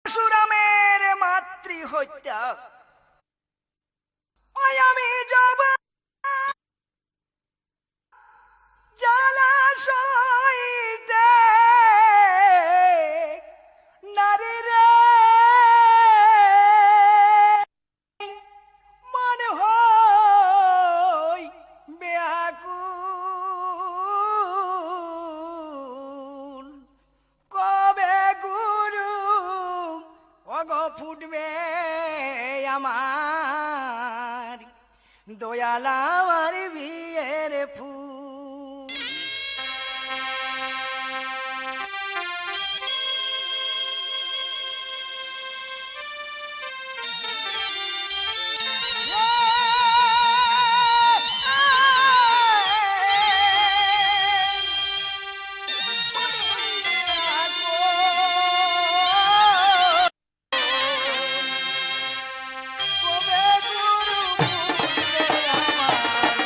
পরশুরামের মাতৃ হত্যা ওই আমি যাব জলাশয়তে নারী রে মনে হয় ব্যাকুল কবে গুরু অগ ফুটবে আমার দয়ালার বিয়ের ফুল। কবে গুরু ফুটবে আমার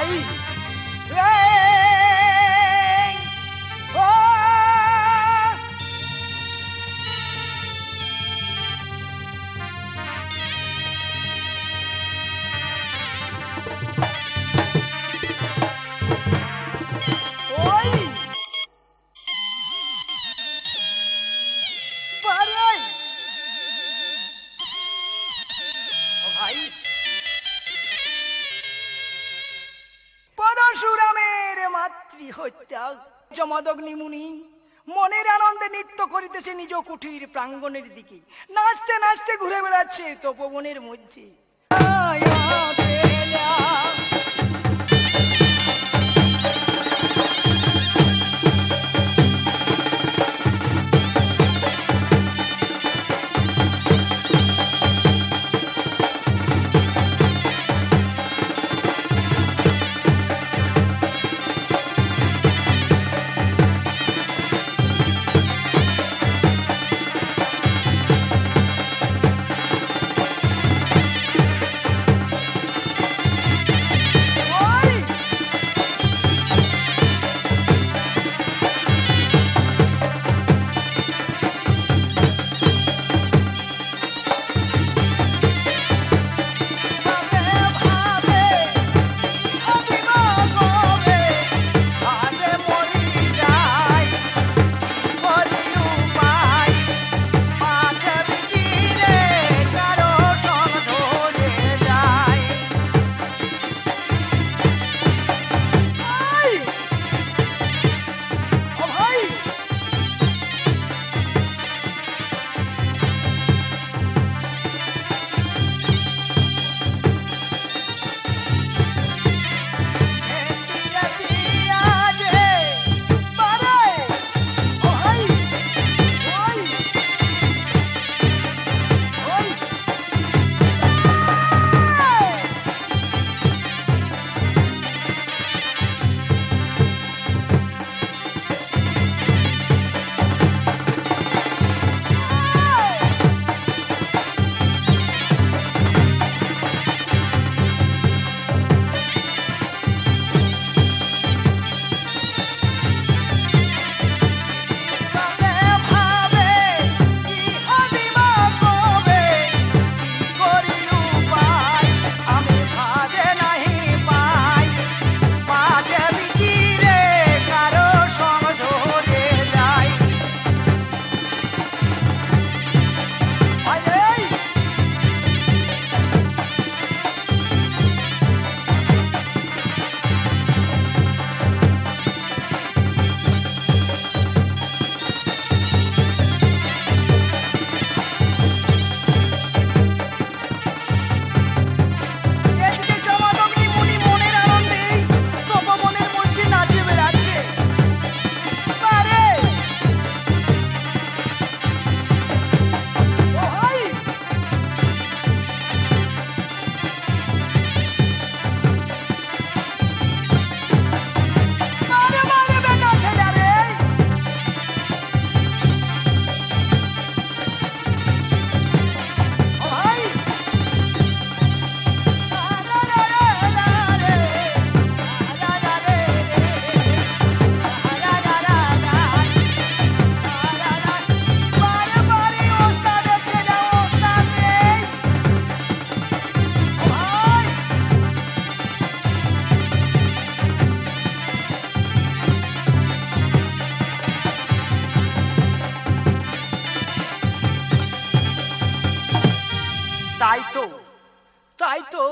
ভাই রে ও ওই পারে ও ভাই পরশুরামের মাতৃ হত্যা জমদগ্নি মুনি মনের আনন্দে নৃত্য করিতেছে নিজ কুঠির প্রাঙ্গণের দিকে, নাচতে নাচতে ঘুরে বেড়াচ্ছে তপবনের মধ্যে। তাই তো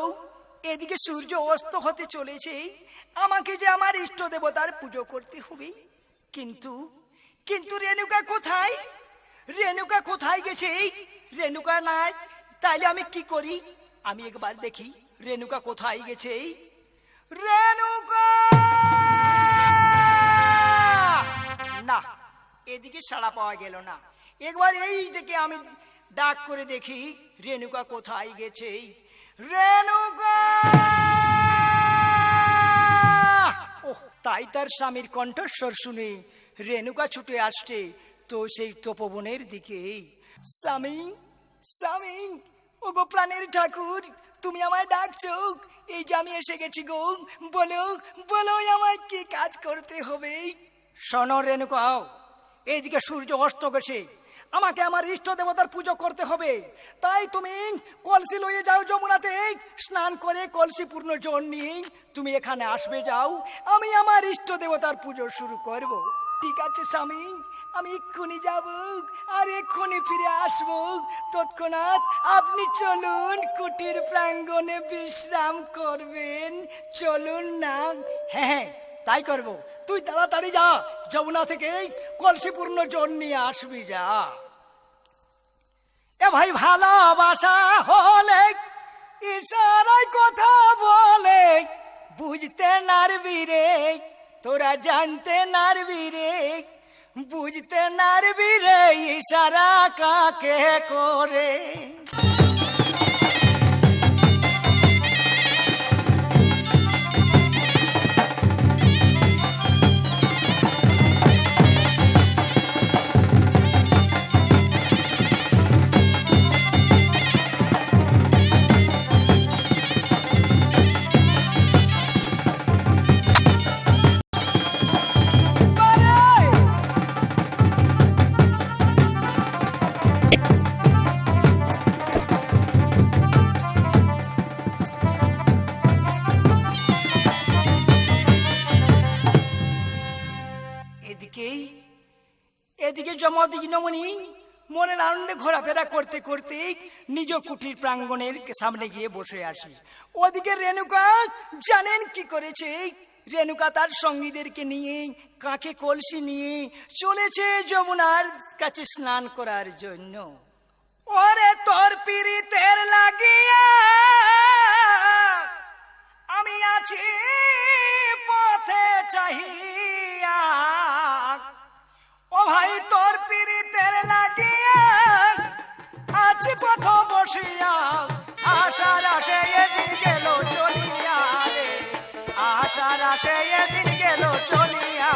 এদিকে সূর্য অস্ত হতে চলেছে, আমাকে যে আমার ইষ্ট দেবতার পুজো করতে হবে। কিন্তু কিন্তু রেণুকা কোথায়? রেণুকা কোথায় গেছে? রেণুকা নাই, তাইলে আমি কি করি? আমি একবার দেখি রেণুকা কোথায় গেছে। রেণুকা না, এদিকে সাড়া পাওয়া গেল না। একবার এই দিকে আমি ডাক করে দেখি রেণুকা কোথায় গেছে। রেণুকা! ওহ, তাই তার স্বামীর কণ্ঠস্বর শুনে রেণুকা ছুটে আসছে তো সেই তপবনের দিকে। স্বামী, স্বামী, ওগো প্রাণের ঠাকুর, তুমি আমায় ডাকছো, এই যে আমি এসে গেছি গো। বলো বলো আমায় কি কাজ করতে হবে? শোনো রেণুকা, এইদিকে সূর্য অস্ত গেছে, আমাকে আমার ইষ্ট দেবতার পুজো করতে হবে। তাই তুমি কলসি লয়ে যাও যমুনাতে, স্নান করে কলসি পূর্ণ জল নিয়ে তুমি এখানে আসবে যাও, আমি আমার ইষ্ট দেবতার পুজো শুরু করব। ঠিক আছে স্বামী, আমি এক্ষুনি যাব আর এক্ষুনি ফিরে আসব। তৎক্ষণাৎ আপনি চলুন, কুটির প্রাঙ্গণে বিশ্রাম করবেন। চলুন না। হ্যাঁ হ্যাঁ, তাই করব। তুই তাড়াতাড়ি যা, যমুনা থেকে কলসি পূর্ণ জল নিয়ে আসবি যা। এ ভাই, ভালোবাসা হলে ইশারায় কথা বলে, বুঝতে নারবি রে, তোরা জানতে নারবি রে, বুঝতে নারবি রে, ইশারা কাকে করে। এদিকে যমদিনমণি মনের আনন্দে ঘোরাফেরা করতে করতে নিজ কুটির প্রাঙ্গণের সামনে গিয়ে বসে আসি। ওদিকে রেণুকা জানেন কি করেছে? রেণুকা তার সঙ্গীদেরকে নিয়ে কাকে কলসি নিয়ে চলেছে যমুনার কাছে স্নান করার জন্য। ওরে তোর পিরিতের লাগিয়া আমি আছি পথে চাহিয়া, ও ভাই তোর পিরিতের লাগিয়া আছি পথ বসিয়া, আশার আসে এদিন গেল চলিয়া রে, আশার আসে এদিন গেল চলিয়া।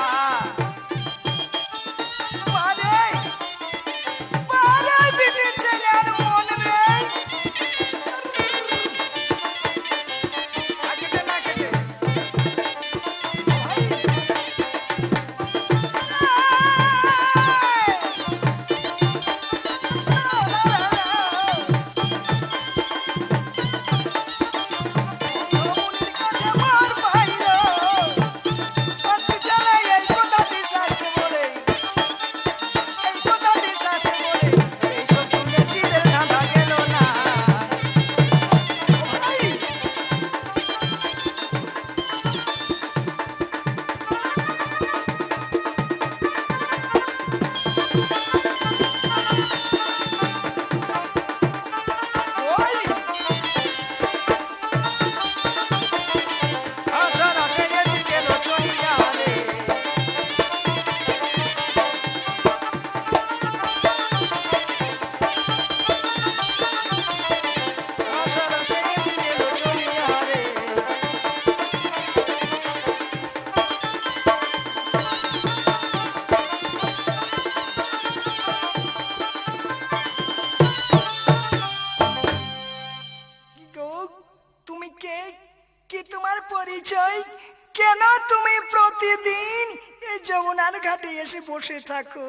যমুনার ঘাটে এসে বসে থাকো?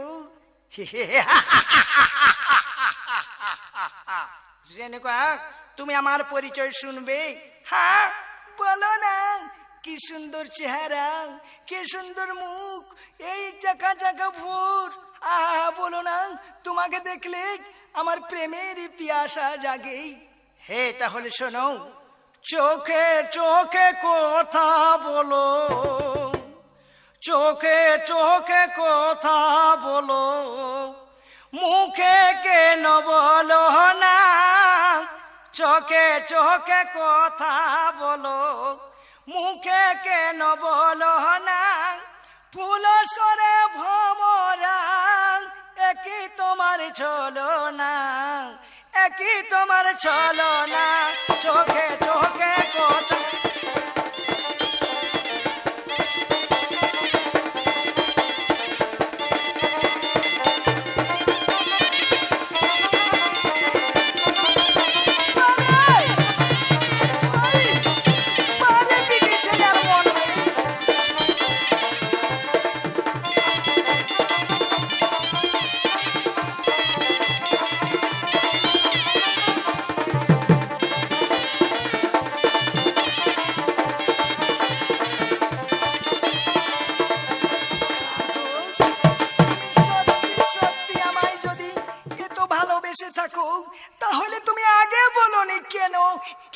রেণুকা, তুমি আমার পরিচয় শুনবে? হ্যাঁ বলো না, কি সুন্দর চেহারা, কি সুন্দর মুখ, এই চাকা চাকা ভোর। বলো না, তোমাকে দেখলে আমার প্রেমের পিয়াসা জাগে। হে তাহলে শোনো, চোখে চোখে কথা বলো, চোখে চোখে কথা বলো, মুখে কেন বলো না? চোখে চোখে কথা বলো, মুখে কেন বলো না? ফুল সরে ভমরা, একই তোমার চলো না, একই তোমার চলো না। চোখে চোখে কথা ভালোবেসে থাকো তাহলে তুমি আগে বলোনি কেন?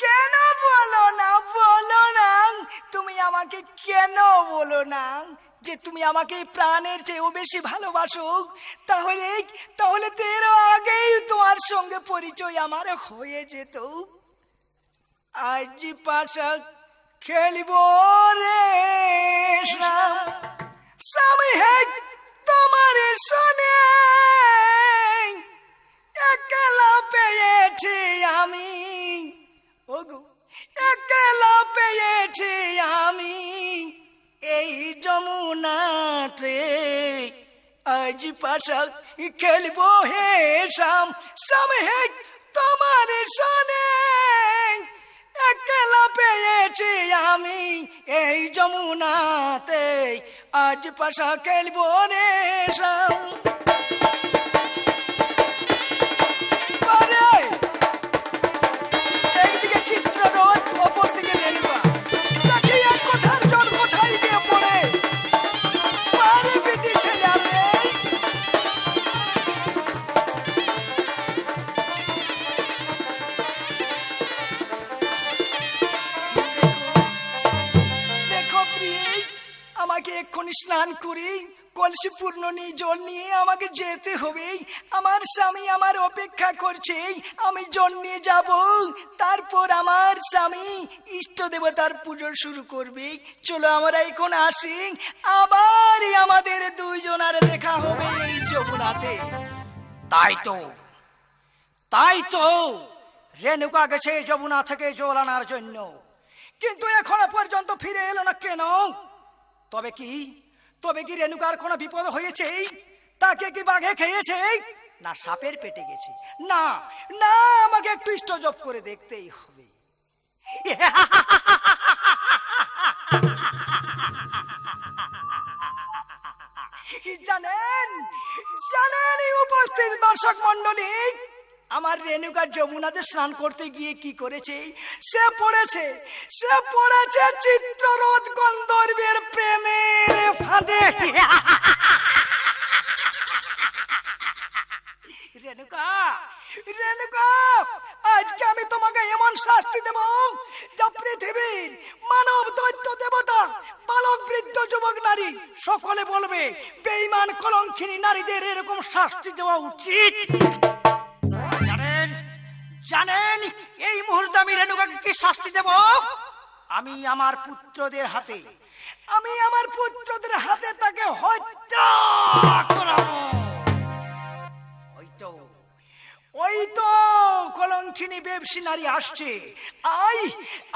কেন বলো না, বলো না, তুমি আমাকে কেন বলো না যে তুমি আমাকে প্রাণের চেয়েও বেশি ভালোবাসো? তাহলে তাহলে তো এর আগেই তোমার সঙ্গে পরিচয় আমার হয়ে যেত। আজ পাশা খেলিব রে শ্যাম, স্বামী হে তোমার শোনে একলা পেয়েছি আমি, ওগো একলা পেয়েছি আমি এই যমুনাতে। আজ পাশা খেলবো হে শ্যাম, শ্যাম হে তোমার শোনে একলা পেয়েছি আমি এই যমুনাতে। আজ পাশা খেলবো রে শ্যাম। একদিকে চিত্ররথ, অপর দিকে রেণুকা, দেখি এক কথার জল কোথায় গিয়ে পড়ে। পারে বেটি ছেলে আমি। দেখো প্রিয়ে, আমাকে এক্ষুনি স্নান করি কলসি পূর্ণ নিয়ে জল নিয়ে আমাকে যেতে হবে। আমার স্বামী আমার অপেক্ষা করছে, আমি জল নিয়ে যাব। তারপর আমার স্বামী ইষ্ট দেবতার পুজো শুরু করবে। চলো আমরা এখন আসি, আবার আমাদের দুইজনের দেখা হবে এই যমুনাতে। তাই তো, তাই তো, রেণুকা গেছে যমুনা থেকে জল আনার জন্য, কিন্তু এখনো পর্যন্ত ফিরে এলো না কেন? তবে কি রেণুকার কোনো বিপদ হয়েছে? তাকে কি বাঘে খেয়েছে, না সাপের পেটে গেছে? না না, আমাকে একটু ইষ্ট জপ করে দেখতেই হবে। জানেন জানেন এই উপস্থিত দর্শক মন্ডলী, আমার রেণুকা যমুনাতে স্নান করতে গিয়ে কি করেছে? সে পড়েছে চিত্ররথ গন্ধর্বের প্রেমের ফাঁদে। রেণুকা, আজকে আমি তোমাকে এমন শাস্তি দেব যা পৃথিবীর মানব দৈত্য দেবতা বালক বৃদ্ধ যুবক নারী সকলে বলবে বেঈমান কলঙ্কিনী নারীদের এরকম শাস্তি দেওয়া উচিত। জানেন এই মুহূর্তে আমি রেণুকাকে কি শাস্তি দেব? আমি আমার পুত্রদের হাতে তাকে হত্যা করাবো। ওই তো কলঙ্কিনী বেবসী নারী আসছে।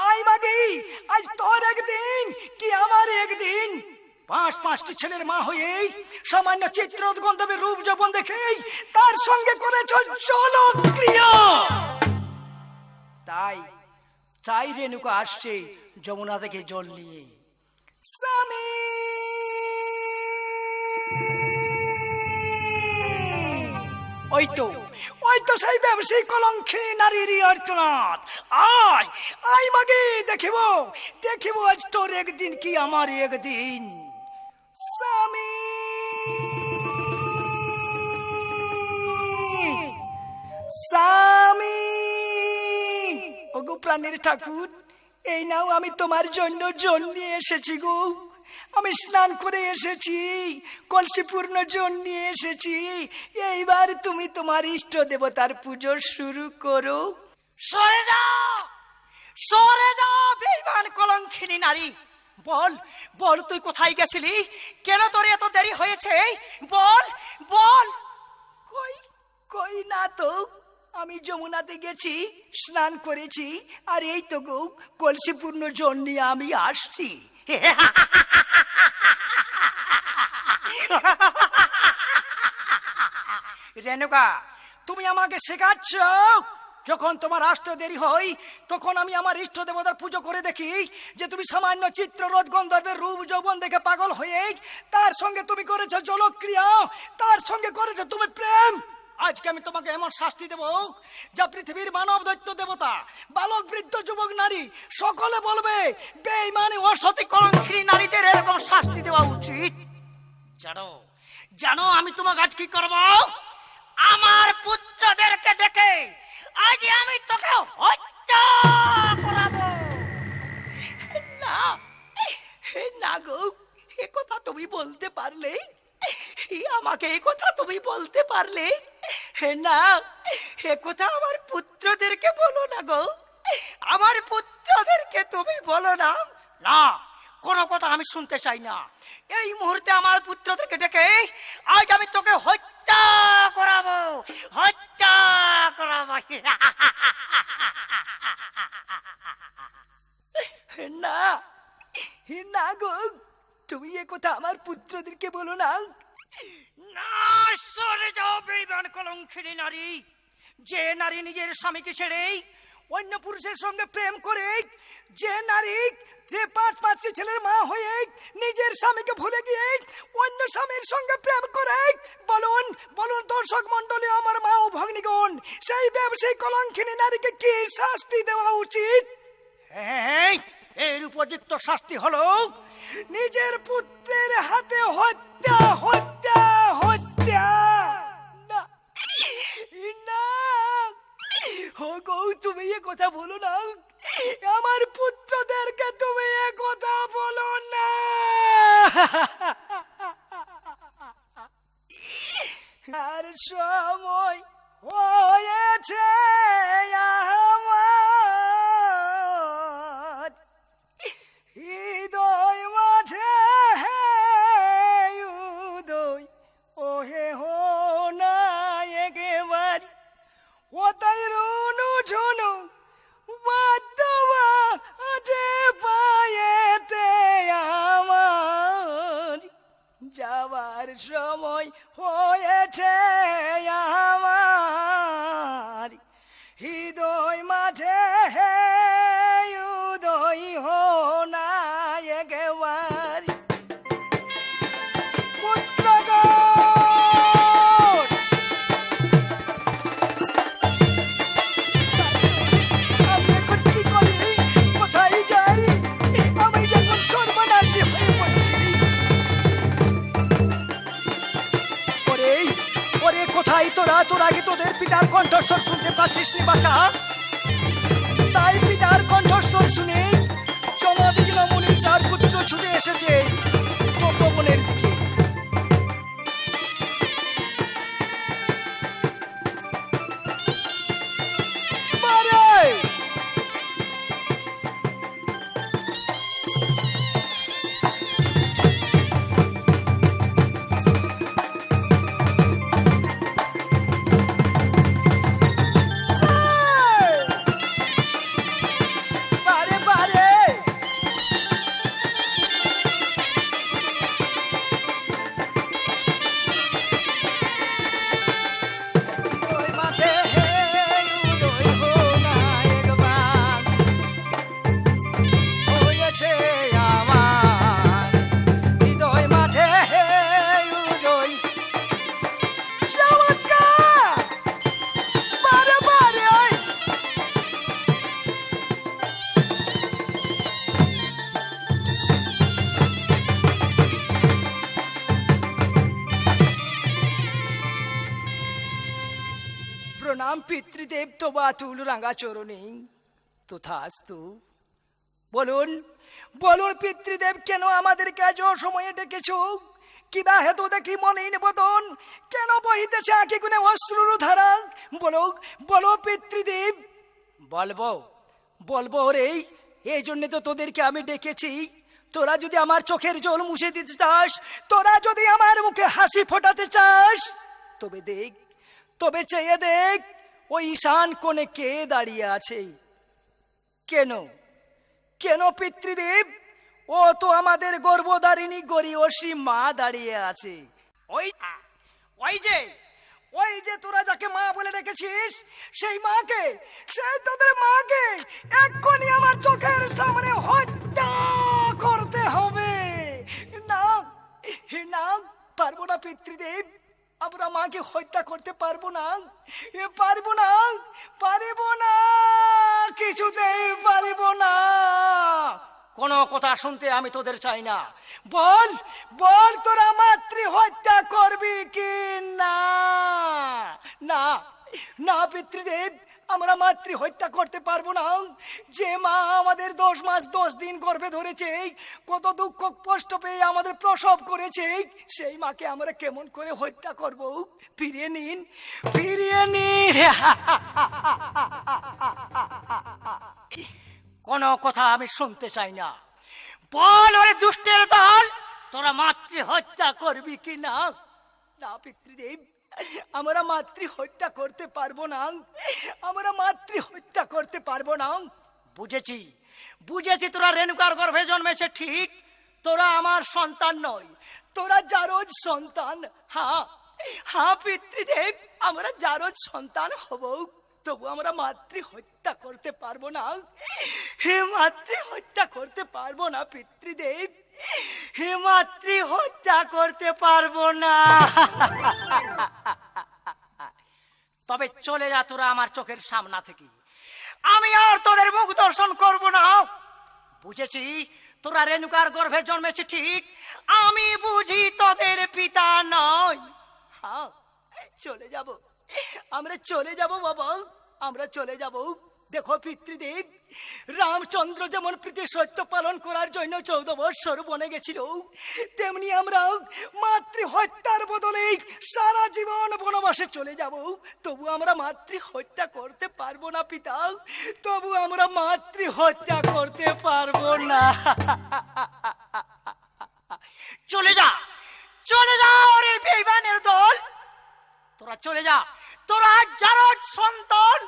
আই মাগি, আজ তোর একদিন কি আমার একদিন। পাঁচটি ছেলের মা হয়ে সামান্য চিত্ররথ গন্ধর্বের রূপ যৌবন দেখে তার সঙ্গে করেছ জলক্রিয়া। তাই রেণুকা আসছে যমুনা থেকে জল নিয়ে। স্বামী, ওই তো সেই ব্যবসায়ী কলঙ্কিনী নারীরই অর্থনাথ। আয় মাগে, দেখিব আজ তোর একদিন কি আমার একদিন। স্বামী, স্বামী, ওগো প্রাণের ঠাকুর, এই নাও আমি তোমার জন্য জল নিয়ে এসেছি গো। আমি স্নান করে এসেছি, কলসি পূর্ণ জল নিয়ে এসেছি। এইবার তুমি তোমার ইষ্ট দেবতার পুজো শুরু করো। সরে যাও বেঈমান কলঙ্কিনী নারী। বল তুই কোথায় গেছিলি? কেন তোর এত দেরি হয়েছে? বল। কই না তো, আমি যমুনাতে গেছি, স্নান করেছি, আর এই তো গো কলসি পূর্ণ জল নিয়ে আমি আসছি। রেণুকা, তুমি আমাকে শেখাচ্ছ যখন তোমার আসতে দেরি হয় তখন আমি আমার ইষ্ট দেবতার পুজো করে দেখি যে তুমি সামান্য চিত্ররথ গন্ধর্বের রূপ যৌবন দেখে পাগল হয়ে তার সঙ্গে তুমি করেছো জলক্রিয়া, তার সঙ্গে করেছো তুমি প্রেম। আজকে আমি তোমাকে এমন শাস্তি দেব যা পৃথিবীর মানব দৈত্য দেবতা বালক বৃদ্ধ যুবক নারী সকলে বলবে বেঈমানি অসতী কলঙ্কিনী নারীদের এরকম শাস্তি দেওয়া উচিত। জানো আমি তোমাকে আজ কি করব? আমার পুত্রদেরকে আজ আমি তোকে হত্যা করাবো। না না গো, এ কথা তুমি বলতে পারলে? আমাকে এ কথা তুমি বলতে পারলে? না, এ কথা আমার পুত্রদেরকে বলো না গো, আমার পুত্রদেরকে তুমি বলো না। না, কোনো কথা আমি শুনতে চাই না। এই মুহূর্তে আমার পুত্রদেরকে ডেকে আজ আমি তোকে হত্যা করাবো, হত্যা করাবো। না না গো, তুমি এ কথা আমার পুত্রদেরকে বলো না। না, সরে যাও বেঈমান কলঙ্কিনী নারী। যে নারী নিজের স্বামীকে ছেড়ে অন্য পুরুষের সঙ্গে প্রেম করে, যে নারী যে 5-5টি ছেলের মা হয়ে নিজের স্বামীকে ভুলে গিয়ে অন্য স্বামীর সঙ্গে প্রেম করে, বলুন বলুন দর্শক মন্ডলী, আমার মা ও ভগ্নীগণ, সেই ব্যবসায়ী কলঙ্কিনী নারীকে কি শাস্তি দেওয়া উচিত? হ্যাঁ, এর উপযুক্ত শাস্তি হলো নিজের পুত্রের হাতে হত্যা, হত্যা, হত্যা। না না, ও গো, তুমি এ কথা বলো না, আমার পুত্রদেরকে তুমি এ কথা বলো না। আর সময় হয়েছে আমার হৃদয় মাঝে উদয় ওহে হো না একেবার ও তাই রুনু ঝুনু বাদ্যবা আজে পায়েতে আমার যাবার সময় হয়েছে আমার হৃদয় মাঝে উদয় হো না একবার। পুত্রগণ, আমি এখন কি করি, কোথায় যাই? আমি যখন সর্বনাশী হয়ে পড়ছি। ওরে ওরে, কোথায় তোরা? তোর আগে তোদের পিতার কণ্ঠস্বর শুনতে পাচ্ছিস নি বাছা? তাই পিতার কণ্ঠস্বর শুনে চমাদিগ্ন মুনি 4 পুত্র ছুটে এসেছে তপবনের দিকে। মারে! বারে বারে! ওই মাঝে উদয় হো না একবার হয়েছে আমার হৃদয় মাঝে উদয়। চমৎকার! বারে বারে! প্রণাম পিতৃদেব, তো বাতুল রাঙা চরণে তথাস্তু। বলুন বলুন পিতৃদেব, কেন আমাদেরকে আজ সময়ে ডেকেছ? কিবা হেতু দেখি মলিন বদন, কেন বহিতেছে আঁকি গুনে অশ্রুর ধারা? বলো বলো পিতৃদেব। বলবো বলবো রে, এই জন্য তো তোদেরকে আমি ডেকেছি। তোরা যদি আমার চোখের জল মুছে দিতে চাস, তোরা যদি আমার মুখে হাসি ফোটাতে চাস, তবে দেখ, তবে চেয়ে দেখ, ওই ঈশান কোণে কে দাঁড়িয়ে আছে। কেন কেন পিতৃদেব? ও তো আমাদের গর্ভধারিণী গরিয়সী মা দাঁড়িয়ে আছে। ওই ওই যে ওই যে তোরা যাকে মা বলে রেখেছিস, সেই মাকে, সেই তোদের মাকে এক্ষুনি আমার চোখের সামনে হত্যা করতে হবে। না না, পারবো না পিতৃদেব, আমরা মাকে হত্যা করতে পারবো না, পারবো না, পারবো না, কিছুতেই পারবো না। কোনো কথা শুনতে আমি তোদের চাই না। বল বল, তোরা মাতৃ হত্যা করবি কি না? না না পিতৃদেব, আমরা মাতৃ হত্যা করতে পারবো না? যে মা আমাদের 10 মাস 10 দিন গর্ভে ধরেছে, কত দুঃখ কষ্ট পেয়ে আমাদের প্রসব করেছে, সেই মাকে আমরা কেমন করে হত্যা করব? ফিরিয়ে নিন, ফিরিয়ে নিন। কোনো কথা আমি শুনতে চাই না। বল ওরে দুষ্টের দল, তোরা মাতৃ হত্যা করবি কি না? না পিতৃদেব, আমরা মাতৃ হত্যা করতে পারবো না, আমরা মাতৃ হত্যা করতে পারবো না। বুঝেছি, বুঝেছি, তোরা রেণুকার গর্ভে জন্মেছে ঠিক, তোরা আমার সন্তান নয়, তোরা জারজ সন্তান। হ্যাঁ হ্যাঁ পিতৃদেব, আমরা জারজ সন্তান হব, তবু আমরা মাতৃ হত্যা করতে পারবো না। হে মাতৃ হত্যা করতে পারবো না পিতৃদেব, হে মাতৃ হত্যা করতে পারবো না। তবে চলে যা তোরা আমার চোখের সামনা থেকে, আমি আর তোদের মুখ দর্শন করবো না। বুঝেছি, তোরা রেণুকার গর্ভে জন্মেছে ঠিক, আমি বুঝি তোদের পিতা নয়। হ্যাঁ চলে যাব, আমরা চলে যাব বাবা, আমরা চলে যাব। দেখো পিতৃদেব, রামচন্দ্র যেমন প্রীতি সত্য পালন করার জন্য 14 বৎসর বনে গেছিল, তেমনি আমরা মাতৃ হত্যার বদলে সারা জীবন বনবাসে চলে যাব। তবু আমরা মাতৃ হত্যা করতে পারবো না পিতা, তবু আমরা মাতৃ হত্যা করতে পারবো না। চলে যা, চলে যা ওরে বেঈমানের দল, তোরা চলে যা, তোরা জারজ সন্তান।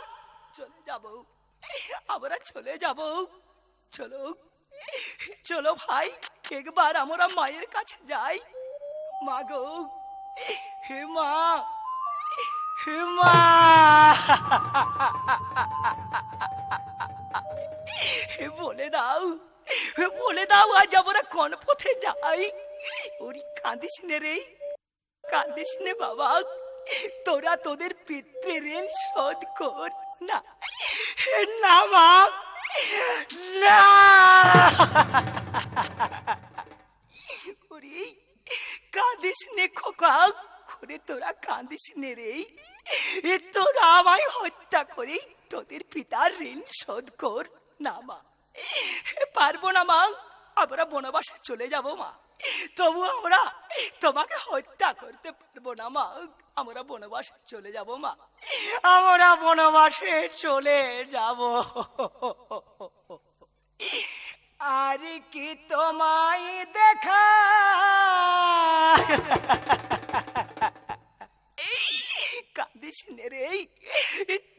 চলে যাব, আমরা চলে যাব। চলো চলো ভাই, একবার আমরা মায়ের কাছে যাই। মা গো, হে মা, হে মা, বলে দাও, বলে দাও আজ আমরা কোন পথে যাই। ওরি কাঁদিস নে রে, কাঁদিস নে বাবা, তোরা তোদের পিতৃঋণ শোধ কর না। না মা, না। ওরে কাঁদিস নে খোকা, করে তোরা কাঁদিস নে রে, তোরা আমায় হত্যা করে তোদের পিতার ঋণ শোধ কর না মা। পারবো না মা, আমরা বনবাসে চলে যাব মা, তবু আমরা তোমাকে হত্যা করতে পারবো না মা, আমরা বনবাসে চলে যাব মা, আমরা বনবাসে চলে যাব। আর কি তোমায় দেখা, কাঁদিস নে রে,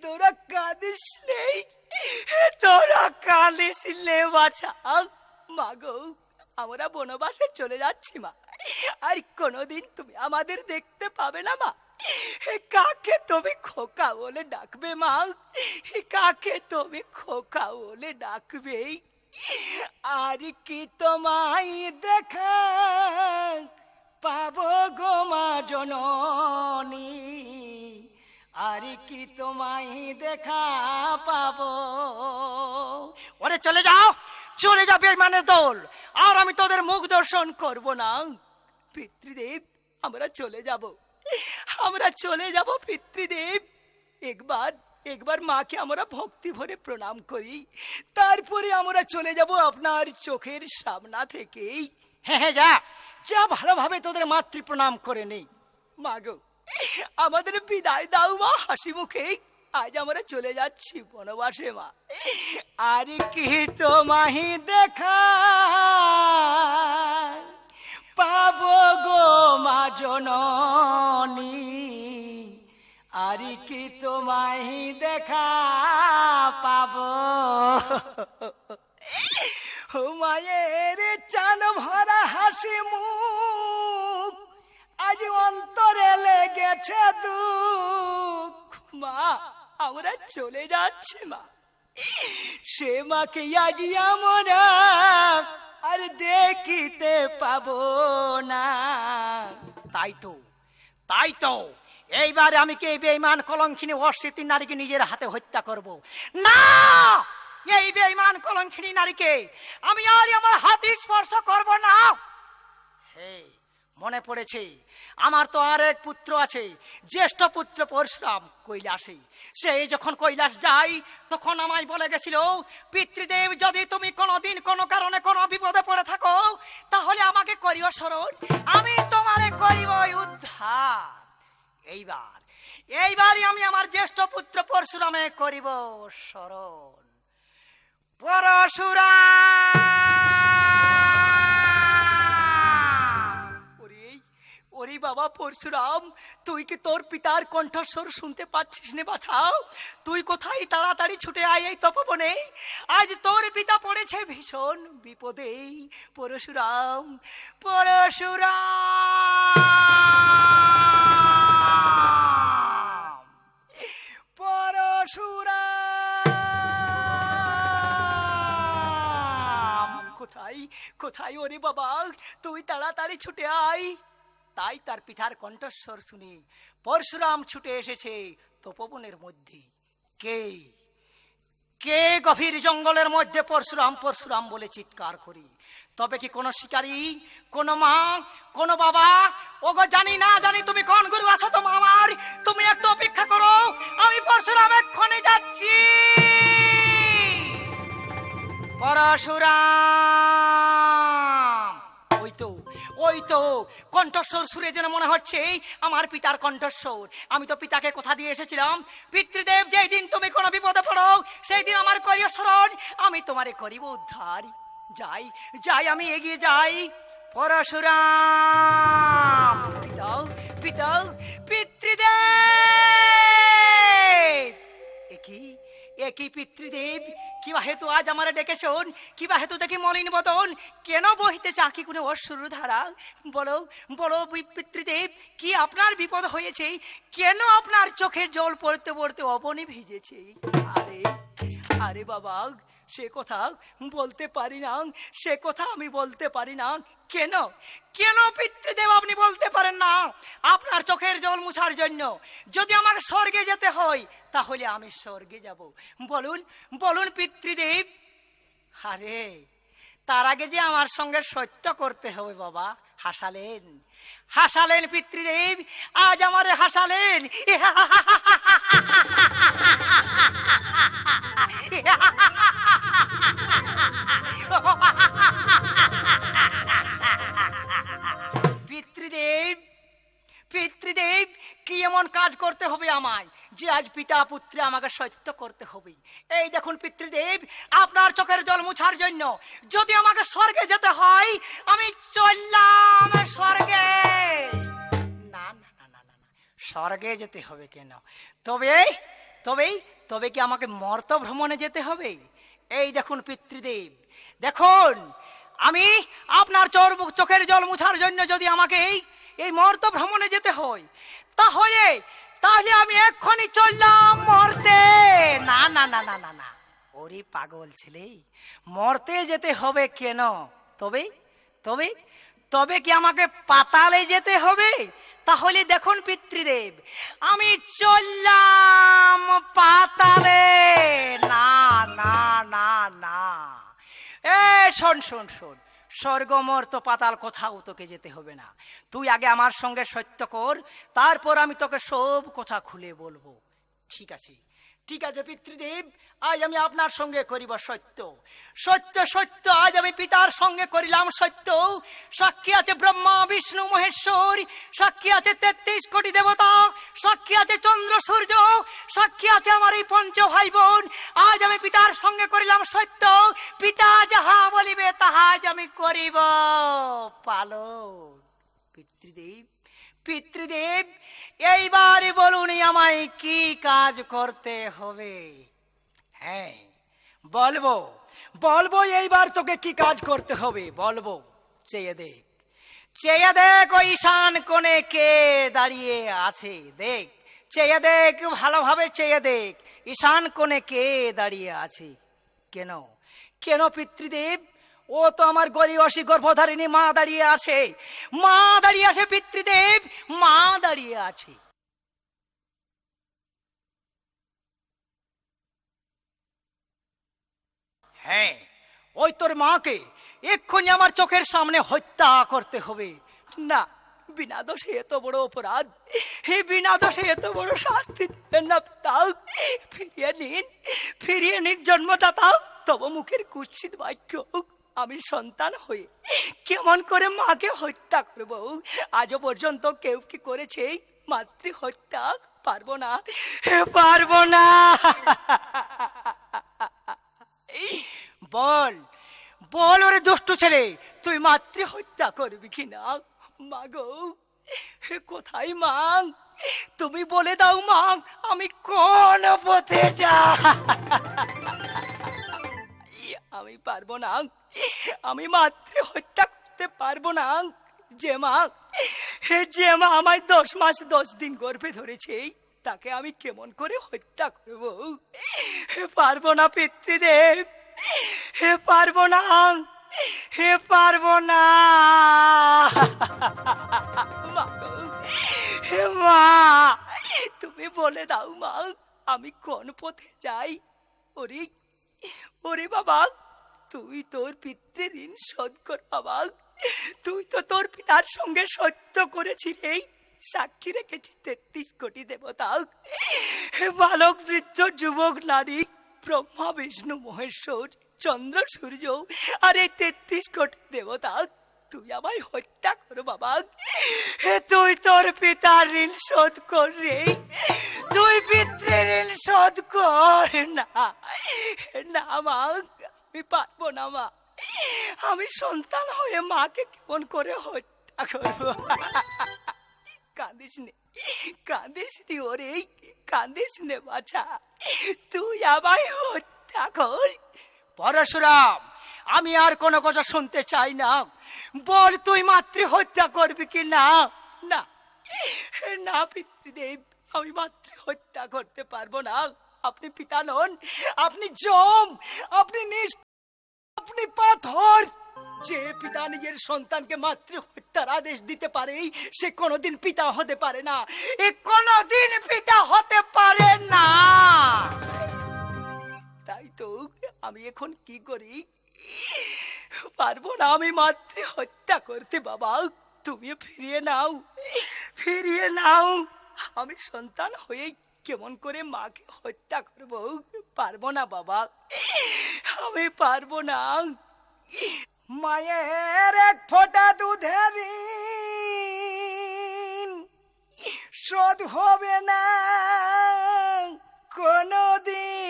তোরা কাঁদিস নে, তোরা কাঁদিস নে বাছা। মা গো, আমরা বনবাসে চলে যাচ্ছি মা, আর কোনোদিন তুমি আমাদের দেখতে পাবে না মা। কাকে তুমি খোকা বলে ডাকবে মা, কাকে তুমি খোকা বলে ডাকবে? আর কি তোমায় দেখা পাবো গো মা জননী, আর কি তোমায় দেখা পাবো? ওরে চলে যাও, চলে যা বেঈমানের দল, আর আমি তোদের মুখ দর্শন করব না। পিতৃদেব, আমরা চলে যাব, আমরা চলে যাব পিতৃদেব। একবার একবার মাকে আমরা ভক্তি ভরে প্রণাম করি, তারপরে আমরা চলে যাব আপনার চোখের সামনা থেকেই। হ্যাঁ হ্যাঁ, যা যা, ভালোভাবে তোদের মাতৃ প্রণাম করে নেই। মা গো, আমাদের বিদায় দাও মা হাসি মুখে, আজ আমরা চলে যাচ্ছি বনবাসে মা। আর কি তোমায় দেখা পাবো গো মা জননী, আর কি তোমায় দেখা পাবো? মায়ের চান ভরা হাসি মুখ, আজ অন্তরে লেগেছে দুঃখ। মা, আমরা চলে যাচ্ছি মা, সে মাকে আজ আমরা আর দেখিতে পাবো না। তাই তো, তাই তো, এইবারে আমি কি এই বেঈমান কলঙ্কিনী অস্বীতি নারীকে নিজের হাতে হত্যা করব না। এই বেঈমান কলঙ্কিনী নারীকে আমি আর আমার হাতে স্পর্শ করব না। হে মনে পড়েছে, আমার তো আর এক পুত্র আছে, জ্যেষ্ঠ পুত্র পরশুরাম কৈলাসে। সে যখন কৈলাস যায় তখন আমায় বলে গেছিল, পিতৃদেব যদি তুমি কোনোদিন কোনো কারণে কোনো বিপদে পড়ে থাকো তাহলে আমাকে করিও স্মরণ, আমি তোমারে করিব উদ্ধার। এইবারই আমি আমার জ্যেষ্ঠ পুত্র পরশুরামে করিব স্মরণ। পরশুরাম, ওরে বাবা পরশুরাম, তুই কি তোর পিতার কণ্ঠস্বর শুনতে পাচ্ছিস নে বাছাও? তুই কোথায়? তাড়াতাড়ি ছুটে আয় এই তপবনে, আজ তোর পিতা পড়েছে ভীষণ বিপদে। পরশুরাম, পরশুরাম, পরশুরাম, কোথায় কোথায়? ওরে বাবা, তুই তাড়াতাড়ি ছুটে আয়। তাই তার পিতার কণ্ঠস্বর শুনে পরশুরাম ছুটে এসেছে তপবনের মধ্যে। কে কে গভীর জঙ্গলের মধ্যে পরশুরাম পরশুরাম বলে চিৎকার করি? তবে কি কোনো শিকারী, কোনো মা, কোনো বাবা? ওগো জানি না জানি তুমি কোন গুরু আছো তো আমার, তুমি একটু অপেক্ষা করো, আমি পরশুরাম এক্ষণে যাচ্ছি। পরশুরাম, ওই তো কণ্ঠস্বর সুরে যেন মনে হচ্ছে আমার পিতার কণ্ঠস্বর। আমি তো পিতাকে কথা দিয়ে এসেছিলাম, পিতৃদেব যেই দিন তুমি কোনো বিপদে পড়ো সেই দিন আমার করিও স্মরণ, আমি তোমারে করিব উদ্ধার। যাই যাই, আমি এগিয়ে যাই। পরশুরাম, পিতা পিতা, পিতৃদেব, একই পিতৃদেব, কিবা হেতু আজ আমার ডেকেছেন? কিবা হেতু দেখি মলিন বদন, কেন বহিতেছে আঁকি কোনো অশ্রুর ধারা? বলো বলো পিতৃদেব, কি আপনার বিপদ হয়েছে? কেন আপনার চোখের জল পড়তে পড়তে অবনী ভিজেছে? আরে আরে বাবা, সে কথা বলতে পারি না, সে কথা আমি বলতে পারি না। কেন কেন পিতৃদেব আপনি বলতে পারেন না? আপনার চোখের জল মুছার জন্য যদি আমার স্বর্গে যেতে হয় তাহলে আমি স্বর্গে যাব। বলুন বলুন পিতৃদেব। আরে তার আগে যে আমার সঙ্গে সত্য করতে হবে বাবা। হাসালেন হাসালেন পিতৃদেব, আজ আমারে হাসালেন। পিতৃদেব পিতৃদেব, কি এমন কাজ করতে হবে আমায় যে আজ পিতা পুত্রে আমাকে সত্য করতে হবে? এই দেখুন পিতৃদেব, আপনার চোখের জল মুছার জন্য যদি আমাকে স্বর্গে যেতে হয় আমি চললাম স্বর্গে। না না না না না, স্বর্গে যেতে হবে কেন? তবে তবে তবে কি আমাকে মর্ত ভ্রমণে যেতে হবে? এই দেখুন পিতৃদেব, দেখুন আমি আপনার চোখের জল মুছার জন্য যদি আমাকে এই মর্ত ভ্রমণে যেতে হয় তাহলে তাহলে আমি এক্ষুনি চললাম মর্তে। না না না না না না, ওরে পাগল ছেলে, মর্তে যেতে হবে কেন? তবে তবে তবে কি আমাকে পাতালে যেতে হবে? তাহলে দেখুন পিতৃদেব, আমি চললাম পাতালে। না না না না, এ শোন শোন শোন, স্বর্গ মর্ত পাতাল কোথাও তোকে যেতে হবে না। তুই আগে আমার সঙ্গে সত্য কর, তারপর আমি তোকে সব কথা খুলে বলবো। ঠিক আছে ঠিক আছে পিতৃদেব, আজ আমি আপনার সঙ্গে করিব সত্য। সত্য সত্য, আজ আমি পিতার সঙ্গে করিলাম সত্য। সাক্ষী আছে ব্রহ্মা বিষ্ণু মহেশ্বর, সাক্ষী আছে 33 কোটি দেবতা, সাক্ষী আছে চন্দ্র সূর্য, সাক্ষী আছে আমার এই পঞ্চ ভাই বোন। আজ আমি পিতার সঙ্গে করিলাম সত্য, পিতা যাহা বলিবে তাহা আজ আমি করিব পালন। পিতৃদেব পিতৃদেব, এইবারে বলুন আমায় কি কাজ করতে হবে? হ্যাঁ বলবো বলবো, এইবার তোকে কি কাজ করতে হবে বলবো। চেয়ে দেখ চেয়ে দেখ, ওই ঈশান কোণে কে দাঁড়িয়ে আছে। দেখ চেয়ে দেখ, ভালোভাবে চেয়ে দেখ, ঈশান কোণে কে দাঁড়িয়ে আছে। কেন কেন পিতৃদেব? ও তো আমার গরিয়সী গর্ভধারিণী মা দাঁড়িয়ে আছে, মা দাঁড়িয়ে আছে পিতৃদেব, মা দাঁড়িয়ে আছে। হ্যাঁ, ওই তোর মাকে এক্ষুনি আমার চোখের সামনে হত্যা করতে হবে। না বিনা দোষে এত বড় অপরাধ, বিনা দোষে এত বড় শাস্তি দিবেন না পিতা। ফিরিয়ে নিন জন্মদাতা। তব মুখের কুৎসিত বাক্য আমি সন্তান হয়ে কেমন করে মাকে হত্যা করব? আজও পর্যন্ত কেউ কি করেছে মাতৃ হত্যা? পারবো না, পারবো না। বল বল ওরে দুষ্ট ছেলে, তুই মাতৃ হত্যা করবি কিনা? মাগো কোথায় মা? তুমি বলে দাও মা, আমি কোন পথে যা? আমি পারবো না, আমি মাতৃ হত্যা করতে পারবো না। যে মা আমায় 10 মাস 10 দিন গর্ভে ধরেছে, তাকে আমি কেমন করে হত্যা করব? পারবো না পিতৃদেব, পারবো না, পারবো না। মা তুমি বলে দাও মা, আমি কোন পথে যাই? ওরে ওরে বাবা, তুই তোর পিতৃ ঋণ শোধ কর বাবা। তুই তো তোর পিতার সঙ্গে সত্য করেছিলি, সাক্ষী রেখেছিস 33 কোটি দেবতা, বালক বৃদ্ধ যুবক নারী, ব্রহ্মা বিষ্ণু মহেশ্বর চন্দ্র সূর্য আর এই 33 কোটি দেবতা। তুই আমায় হত্যা কর বাবা। তুই তোর পিতার ঋণ শোধ কর রে, তুই পিতৃ ঋণ শোধ কর। না না মা, আমি পারবো না মা। আমি সন্তান হয়ে মাকে কেমন করে হত্যা করবো? কাঁদিস নে, কাঁদিস নি ওরে, কাঁদিস নে বাছা, তুই আমায় হত্যা কর। পরশুরাম, আমি আর কোনো কথা শুনতে চাই না। বল তুই মাতৃ হত্যা করবি কি না? না না পিতৃদেব, আমি মাতৃ হত্যা করতে পারবো না। আপনি পিতা নন, আপনি জম, আপনি আপনি পাথর। যে পিতা নিজের সন্তানকে মাতৃ হত্যার আদেশ দিতে পারে, সে কোনোদিন পিতা হতে পারে না, এ কোনোদিন পিতা হতে পারে না। তাই তো আমি এখন কি করি? পারবো না আমি মাতৃ হত্যা করতে বাবা। তুমি ফিরিয়ে নাও, ফিরিয়ে নাও। আমি সন্তান হয়ে কেমন করে মাকে হত্যা করব? পারবো না বাবা, আমি পারবো না। মায়ের এক ফোঁটা দুধের ঋণ শোধ হবে না কোনদিন।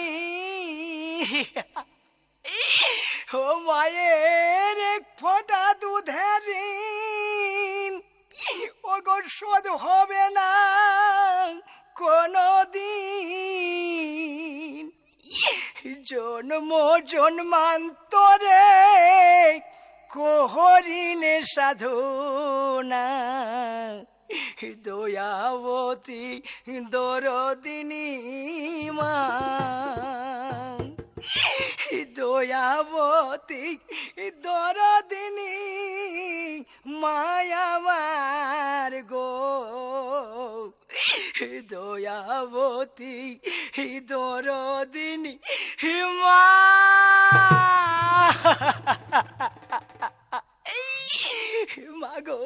ও মায়ের এক ফোঁটা দুধের ঋণ ওগো শোধ হবে না কোনদিন। জন্ম জন্মান্তরে করিলে সাধনা, দয়াবতী দরদিনী মা, দয়াবতী দরদিনী মায়ামার গো, দয়াবতী দরদিনী মা। মাগো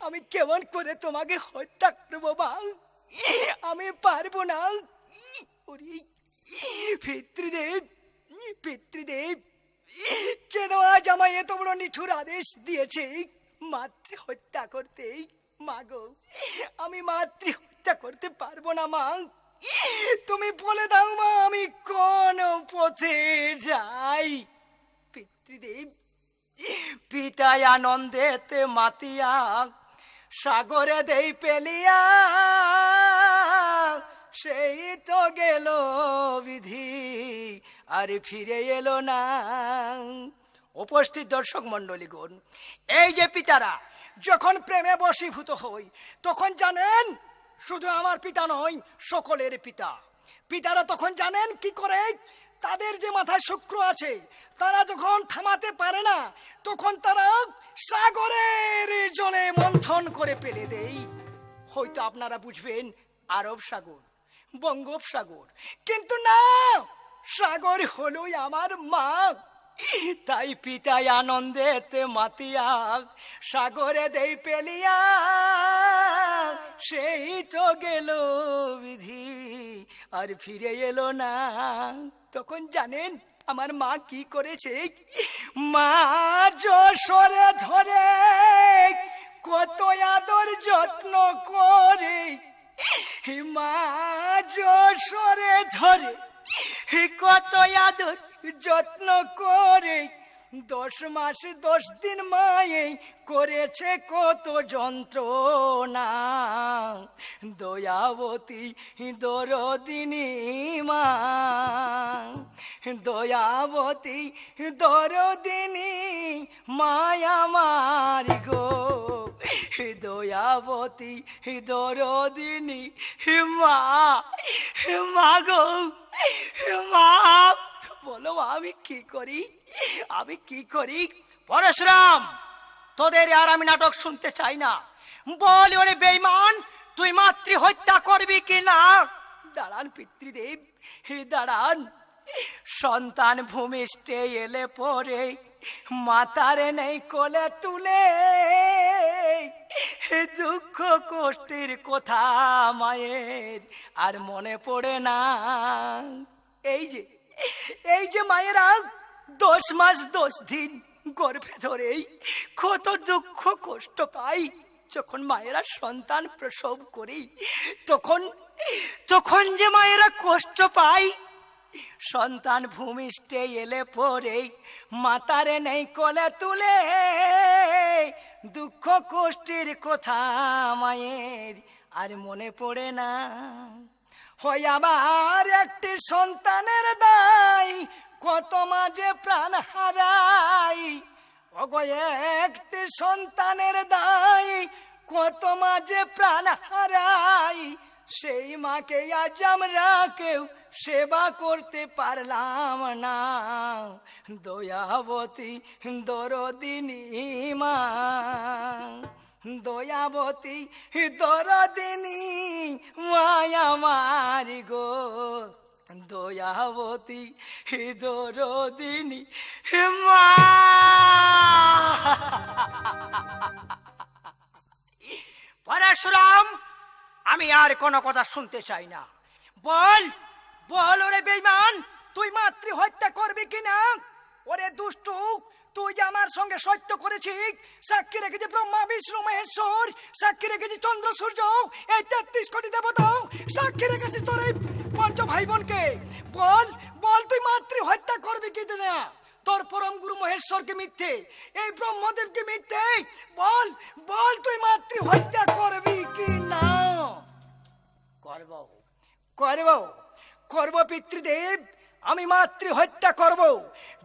আমি কেমন করে তোমাকে হত্যা করবো মা? আমি পারবো না। পিতৃদেব, পিতৃদেব, কেন আজ আমায় এত বড় নিঠুর আদেশ দিয়েছে মাতৃ হত্যা করতে? মাগো আমি মাতৃ হত্যা করতে পারবো না মা। তুমি বলে দাও মা, আমি কোন পথে যাই? পিতৃদেব, পিতায় আনন্দেতে মাতিয়া সাগরে দেই পেলিয়া, সেই তো গেল বিধি আর ফিরে এলো না। উপস্থিত দর্শক মন্ডলীগণ, এই যে পিতারা যখন প্রেমে বশীভূত হই, তখন জানেন শুধু আমার পিতা নয়, সকলের পিতা। পিতারা তখন জানেন কি করে? তাদের যে মাথায় শুক্র আছে, তারা যখন থামাতে পারে না, তখন তারা সাগরের জলে মন্থন করে ফেলে দেয়। হয়তো আপনারা বুঝবেন আরব সাগর, বঙ্গোপসাগর, কিন্তু না, সাগর হলোই আমার মা। তাই পিতাই আনন্দেতে মাতিয়া সাগরে দেই পেলিয়া, সেই তো গেল বিধি আর ফিরে এলো না। তখন জানেন আমার মা কি করেছে? মা যশোরে ধরে কত আদর যত্ন করে, মা যশোরে ধরে কত আদর যত্ন করে, 10 মাস 10 দিন মায়ে করেছে কত যন্ত্রণা। দয়াবতী দরদিনী মা, দয়াবতী দরদিনী মায়া আমার গো, দয়াবতী দরদিনী মা, মা গো মা। বলো আমি কি করি, আমি কি করি? পরশুরাম, তোদের আর আমি নাটক শুনতে চাই না। বল ওরে বেঈমান, তুই মাতৃ হত্যা করবি কি না? দাঁড়ান পিতৃদেব, দাঁড়ান। সন্তান ভূমিষ্ঠে এলে পরে মাতারে নেই কোলে তুলে, দুঃখ কষ্টের কথা মায়ের আর মনে পড়ে না। এই যে মায়েরা 10 মাস 10 দিন গর্ভে ধরেই কত দুঃখ কষ্ট পাই। যখন মায়েরা সন্তান প্রসব করি তখন যে মায়েরা কষ্ট পাই, সন্তান ভূমিষ্ঠে এলে পরে মাতারে নেই কোলে তুলে, দুঃখ কষ্টের কথা মায়ের আর মনে পড়ে না। হয় আবার একটি সন্তানের দায় কত মাঝে প্রাণ হারাই, ওগো একটি সন্তানের দায় কত মাঝে প্রাণ হারাই, সেই মাকে আজ আমরা কেউ সেবা করতে পারলাম না। দয়াবতী দরদিনী মা, দয়াবতী দরদিনী মায়া মারি গো, দয়াবতী দরদিনী মা। পরশুরাম, আমি আর কোনো কথা শুনতে চাই না। বল বল ওরে বেঈমান, তুই মাতৃ হত্যা করবি কিনা? ওরে দুষ্টু, তুই যে আমার সঙ্গে সত্য করেছিস, সাক্ষী রেখেছি ব্রহ্মা বিষ্ণু মহেশ্বর, সাক্ষী রেখেছি চন্দ্র সূর্য, এই 33 কোটি দেবতা, সাক্ষী রেখেছি তোর এই 5 ভাই বোনকে। বল বল তুই মাতৃ হত্যা করবি কি না? তোর পরম গুরু মহেশ্বরকে মিথ্যে, এই ব্রহ্মদেবকে মিথ্যে, বল বল তুই মাতৃ হত্যা করবি কি না? করব করব করব পিতৃদেব, আমি মাতৃ হত্যা করব।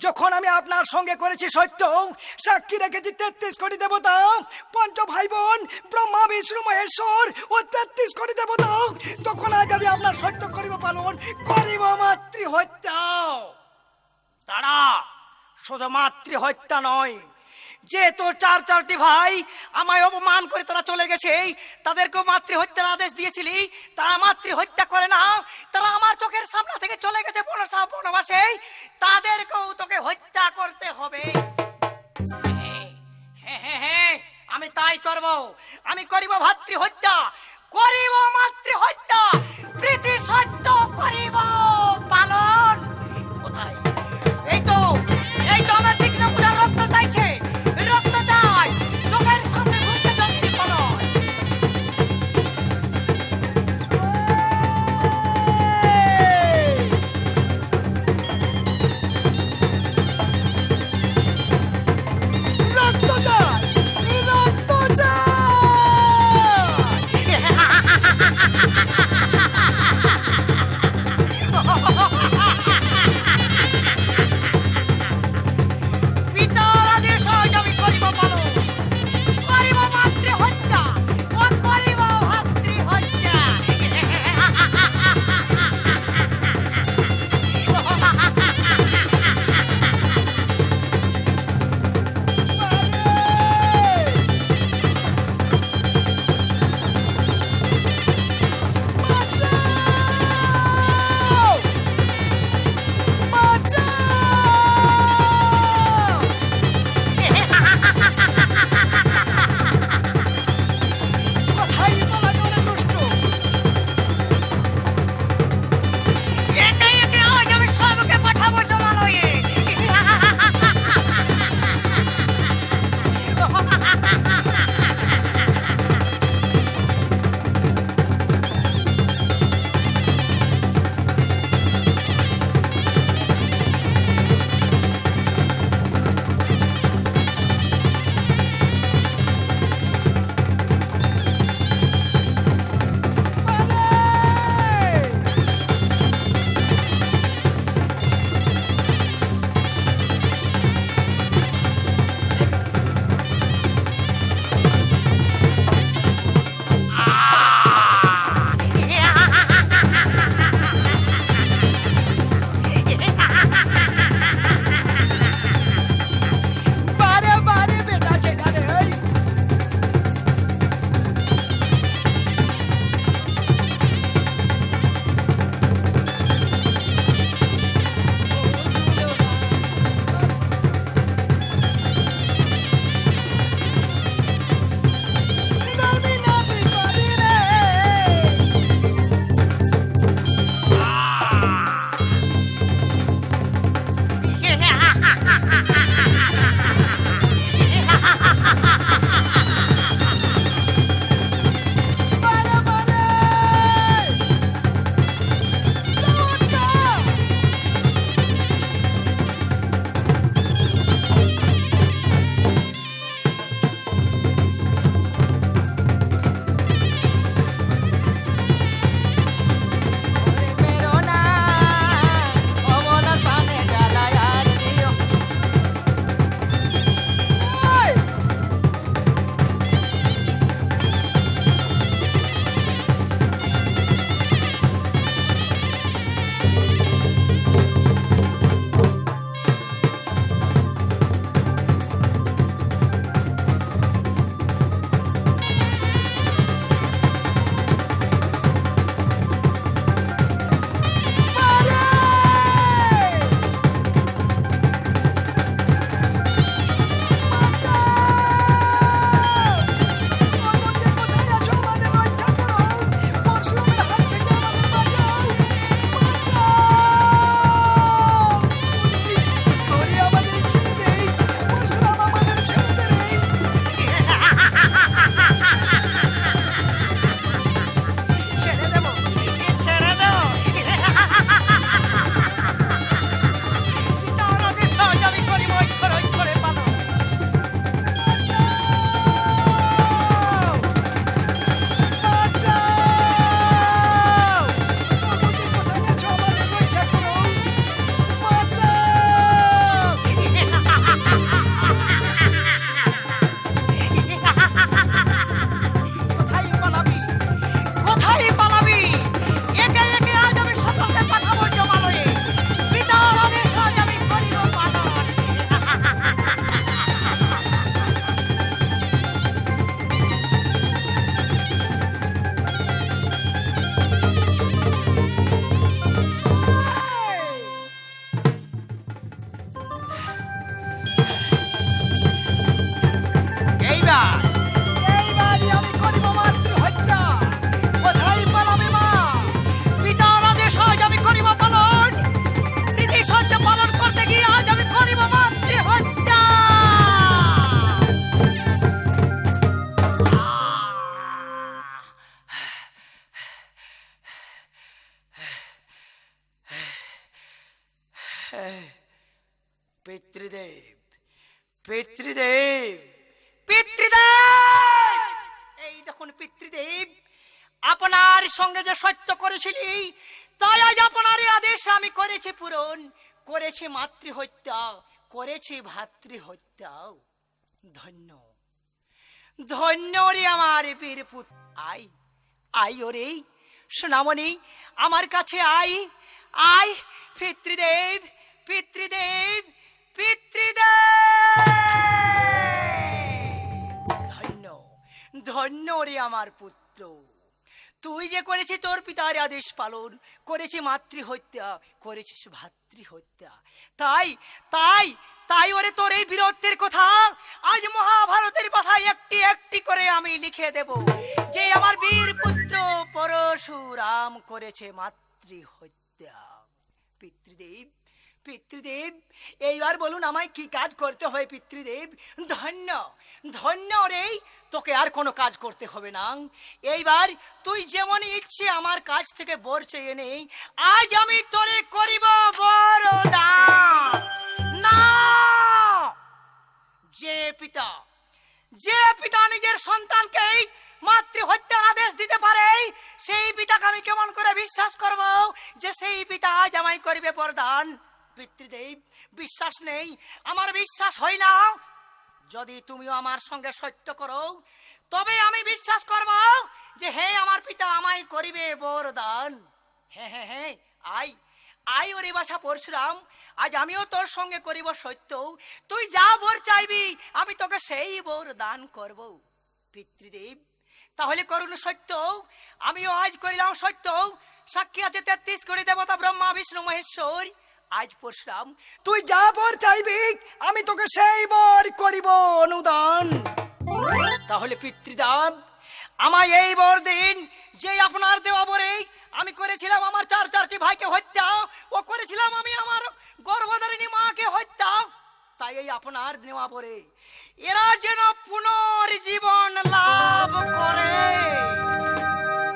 যখন আমি আপনার সঙ্গে করেছি সত্য, সাক্ষী রেখেছি 33 কোটি দেবতা, 5 ভাই বোন, ব্রহ্মা বিষ্ণু মহেশ্বর ও 33 কোটি দেবতা, তখন আজ আমি আপনার সত্য করিব পালন, করিব মাতৃ হত্যা। তারা শুধু মাতৃ হত্যা নয়, যে তোর 4টি ভাই আমায় অপমান করে তারা চলে গেছে, তাদেরকেও মাতৃ হত্যার আদেশ দিয়েছিলি, তারা মাতৃ হত্যা করে না, তারা আমার চোখের সামনে থেকে চলে গেছে বনবাসে, তাদেরকেও তোকে হত্যা করতে হবে। হ্যাঁ, আমি তাই করব, আমি করিব ভাতৃ হত্যা, করিব মাতৃ হত্যা, প্রীতি সত্য করিব পালন। কোথায়? এই তো আমার তীক্ষ্ণ মুড়ার রক্ত চাইছে, রক্ত চাই, চোখের সামনে ঘুরতে জঙ্গি পালন। রক্ত চাই, রক্ত চাই। পিতৃদেব, পিতৃদেব, পিতৃদেব! এই দেখুন পিতৃদেব, আপনার সঙ্গে যে সত্য করেছিলি তাই আজ আপনার এই আদেশ আমি করেছি পূরণ, করেছি মাতৃহত্যা, করেছি ভাতৃহত্যা। ধন্য ধন্য রে আমার বীর পুত্র। আই আই ওরে সোনামণি, আমার কাছে আই আই। পিতৃদেব, পিতৃদেব, পিতৃদেব! ধন্য ধন্য রে আমার পুত্র, তুই যে করেছিস তোর পিতার আদেশ পালন, করেছি মাতৃহত্যা, করেছিস ভাতৃহত্যা। তাই তাই তাই ওরে তোর এই বীরত্বের কথা আজ মহাভারতের পাতায় একটি একটি করে আমি লিখে দেব, যে আমার বীর পুত্র পরশুরাম করেছে মাতৃহত্যা। পিতৃদেব, পিতৃদেব, এইবার বলুন আমায় কি কাজ করতে হবে পিতৃদেব? ধন্য ধন্য রে, তোকে আর কোনো কাজ করতে হবে না। এইবার তুই যেমন ইচ্ছে আমার কাছ থেকে বর চেয়ে নে, আজ আমি তোরে করিব বরদান। না, যে পিতা নিজের সন্তানকে মাতৃহত্যার আদেশ দিতে পারে, সেই পিতাকে আমি কেমন করে বিশ্বাস করব যে সেই পিতা আজ আমায় করিবে বরদান? পিতৃদেব, বিশ্বাস নেই, আমার বিশ্বাস হয় না। যদি তুমিও আমার সঙ্গে সত্য করো তবে আমি বিশ্বাস করব যে হে আমার পিতা আমায় করিবে বরদান। হ্যাঁ হ্যাঁ হ্যাঁ, আই আই ওরে বাসা পরশুরাম, আজ আমিও তোর সঙ্গে করিব সত্য। তুই যা বর চাইবি আমি তোকে সেই বর দান করব। পিতৃদেব, তাহলে করুন সত্য, আমিও আজ করিলাম সত্য। সাক্ষী আছে 33 কোটি দেবতা, ব্রহ্মা বিষ্ণু মহেশ্বর। আজ পরশুরাম তুই যা বর চাইবি আমি তোকে সেই বর করিব অনুদান। তাহলে পিতৃদেব, আমায় এই বর দিন যে আপনার দেওয়া বরে আমি করেছিলাম আমার চারটি ভাইকে হত্যা, ও করেছিলাম আমি আমার গর্ভধারিণী মাকে হত্যা। তাই এই আপনার নেওয়া বরে এরা যেন পুনর্জীবন লাভ করে।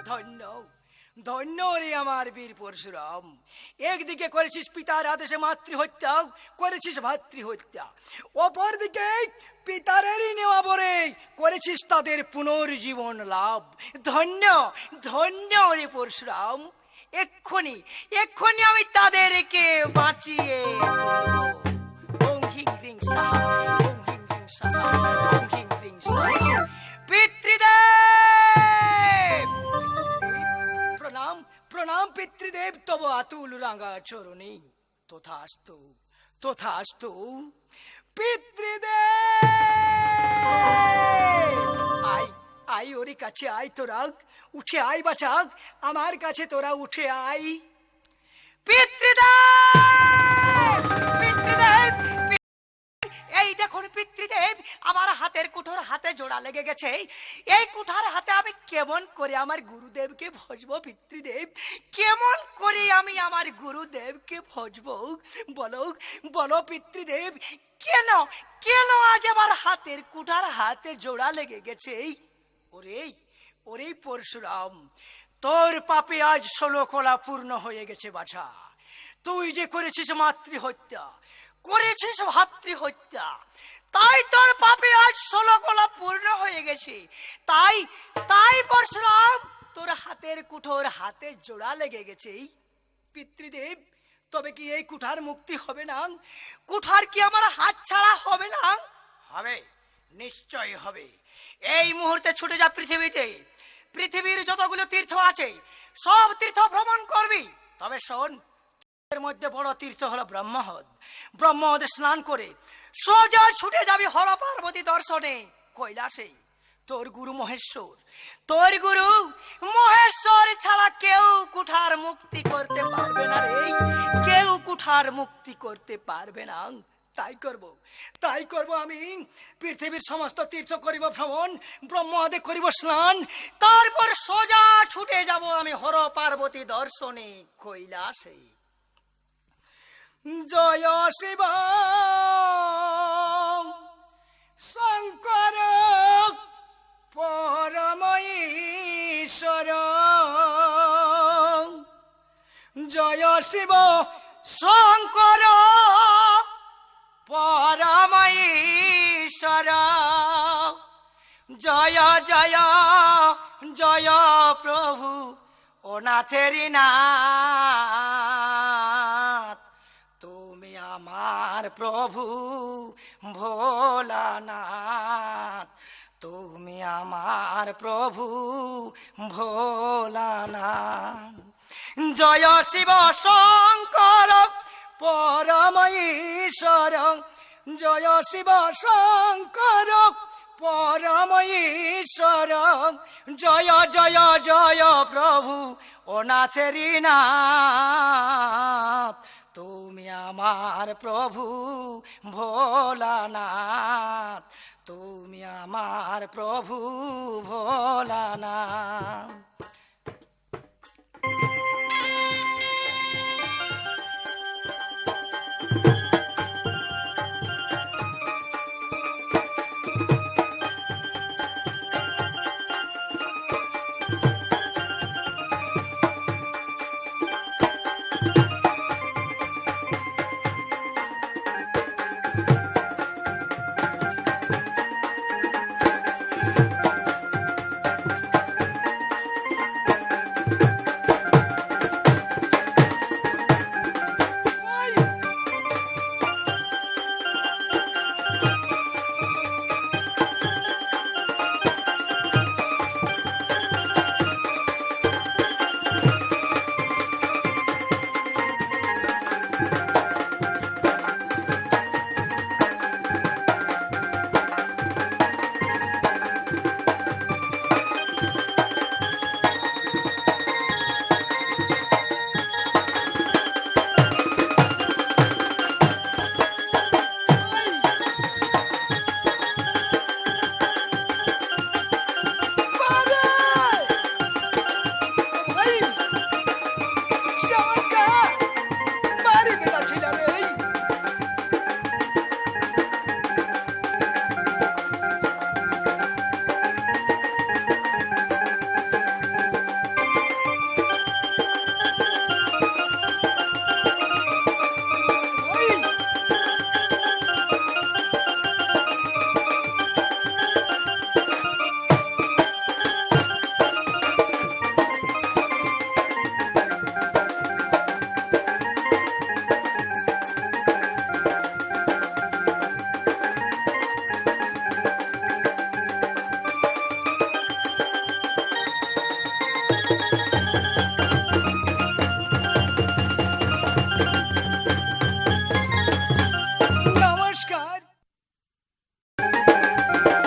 ধন্য ধন্য রে আমার বীর পরশুরাম, একদিকে করেছিস পিতার আদেশে মাতৃহত্যা, করেছিস ভাতৃহত্যা, অপরদিকে পিতারেরই নেওয়া বরে করেছিস তাদের পুনর্জীবন লাভ। ধন্য ধন্য রে পরশুরাম, এক্ষুনি এক্ষুনি আমি তাদেরকে বাঁচিয়ে ওম হিং হ্রিং স্বাহা, ওম হিং হ্রিং স্বাহা, ওম হিং হ্রিং স্বাহা। পিতৃদেব, প্রণাম প্রণাম পিতৃদেব, তব আতুল রাঙা চরণে। তথাস্তু তথাস্তু। পিতৃদেব, আই আই ওরে কাছে আয়, তোরা উঠে আয় বাছা, আমার কাছে তোরা উঠে আয়। পিতৃদেব, পিতৃদেব, এই দেখুন পিতৃদেব, আমার হাতের কুঠোর হাতে জোড়া লেগে গেছে। এই কুঠার হাতে আমি কেমন করে আমার গুরুদেবকে ভজবো পিতৃদেব? কেমন করে আমি আমার গুরুদেবকে ভজবো? বলো বলো পিতৃদেব, কেন কেন আজ আমার হাতের কুঠার হাতে জোড়া লেগে গেছে? ওরে ওরে পরশুরাম, তোর পাপে আজ 16 কলা পূর্ণ হয়ে গেছে বাছা। তুই যে করেছিস মাতৃহত্যা, করেছিস ভাতৃহত্যা, তাই তোর পাপে আজ 16 কলা পূর্ণ হয়ে গেছে। তাই তাই পরশুরাম, তোর হাতের কুঠোর হাতে জোড়া লেগে গেছে। পিতৃদেব, তবে কি এই কুঠার মুক্তি হবে না? কুঠার কি আমার হাত ছাড়া হবে না? হবে, নিশ্চয় হবে। এই মুহূর্তে ছুটে যা পৃথিবীতে, পৃথিবীর যতগুলো তীর্থ আছে সব তীর্থ ভ্রমণ করবি। তবে শোন, এর মধ্যে বড় তীর্থ হলো ব্রহ্মহদ। ব্রহ্মহদে স্নান করে সোজা ছুটে যাবি হর পার্বতী দর্শনে কৈলাসে। তোর গুরু মহেশ্বর, তোর গুরু মহেশ্বর ছাড়া কেউ কুঠার মুক্তি করতে পারবে না রে, কেউ কুঠার মুক্তি করতে পারবে না। তাই করব আমি। পৃথিবীর সমস্ত তীর্থ করিব ভ্রমণ, ব্রহ্মহদে করিব স্নান, তারপর সোজা ছুটে যাব আমি হর পার্বতী দর্শনে কৈলাসে। জয় শিব শঙ্কর পরমেশ্বর, জয় শিব শঙ্কর পরম ঈশ্বর, জয় জয় জয় প্রভু ও নাথেরি নাথ, তুমি আমার প্রভু ভোলানাথ, তুমি আমার প্রভু ভোলানাথ। জয় শিব শঙ্কর পরম ঈশ্বর, জয় শিব শঙ্কর পরম ঈশ্বর, জয় জয় জয় প্রভু ও নাথেরি নাথ, তুমি আমার প্রভু ভোলানাথ, তুমি আমার প্রভু ভোলানাথ। বাড়ি বেটা ছিলাম রে।